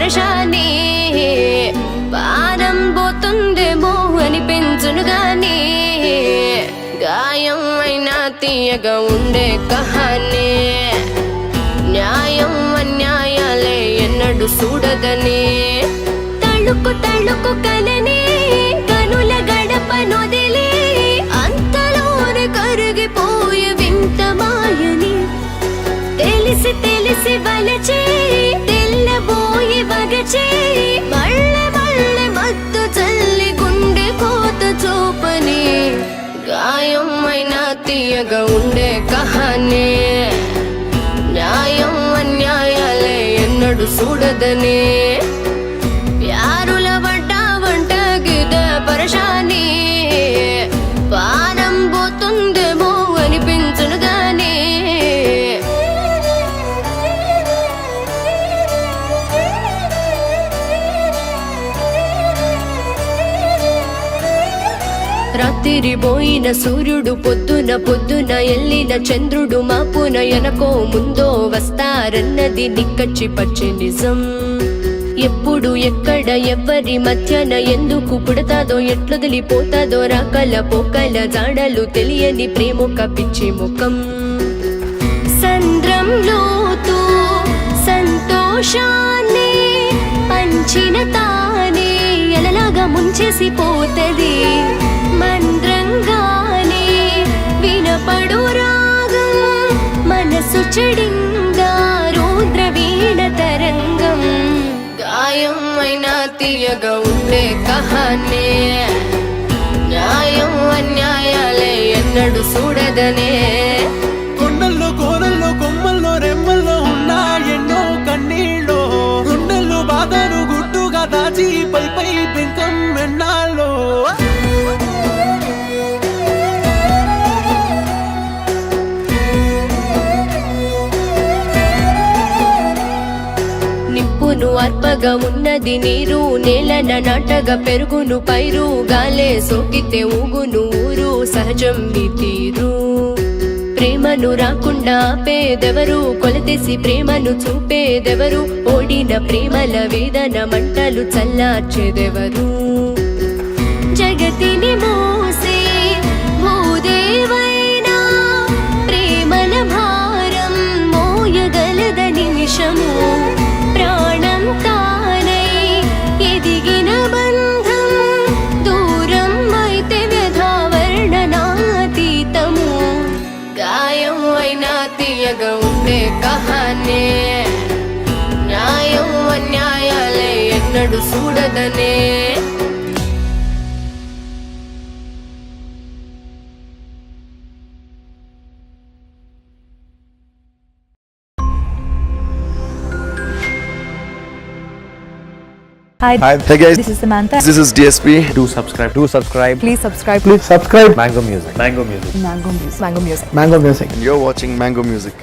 పరశాని పానం పోతుందేమో అనిపించును గాని గాయం అయినా తీయగా ఉండే కహాని న్యాయం అన్యాయాలే ఎన్నడు చూడదని తళుకు తళుకు కలని కనుల గడప నొదిలి అంతలోనే కరిగిపోయే వింత మాయని తెలిసి తెలిసి వలచి తెల్లబోయి వగచి మళ్ళె మళ్ళె మత్తు చల్లి గుండె కోత చూపని గాయం అయినా తీయగా ఉండే కహాని న్యాయం అన్యాయాలే ఎన్నడు చూడదని ప్యారుల వడ్డ వంట గిద పరశాని పానం పోతుందేమో అనిపించును గాని రాత్రి పోయిన సూర్యుడు పొద్దున పొద్దున ఎల్లిన చంద్రుడు మాపున ఎనకో ముందో వస్తారన్నది నిక్కచ్చి పచ్చి నిజం ఎప్పుడు ఎక్కడ ఎవ్వరి మధ్యన ఎందుకు పుడతాదో ఎట్లొదిలిపోతాదో రాకల పోకల జాడలు తెలియని ప్రేమొక పిచ్చి ముఖం సంద్రంలోతూ సంతోషాన్ని పంచిన తానే ఎలలాగా ముంచేసి పోతది మంద్రంగానే వినపడు రాగం మనసు చెడింగా రౌద్ర వీణ తరంగం గాయం అయినా తీయగా ఉండే కహాని న్యాయం అన్యాయాలే ఎన్నడు చూడదనే కొండల్లో కోనల్లో కొమ్మల్లో రెమ్మల్లో ఉన్నా ఎన్నో కన్నీళ్ళు గుండెల్లో బాధను గుట్టుగా దాచి పై పై పెంకం ఎన్నాళ్ళు నిప్పును అర్పగా ఉన్నది నీరు నేలన నాటగా పెరుగును పైరు గాలే సోకితే ఊగును ఊరు సహజం మీ తీరు ప్రేమను రాకుండా ఆపేదెవరు కొలతేసి ప్రేమను చూపేదెవరు ఓడిన ప్రేమల వేదన మంటలు చల్లార్చేదెవరు జగతిని మోసే భూదేవైనా ప్రేమల భారం మోయగలద నిమిషము ప్రాణం తానై ఎదిగిన బంధం దూరం అయితే వ్యధావర్ణనాతీతము గాయం అయినా తీయగా ఉండే కహాని న్యాయం అన్యాయాలే ఎన్నడు చూడదనే Hi. Hey guys, This is Samantha. this is DSP. Do subscribe. Please subscribe. Mango Music. Mango Music. And you're watching Mango Music.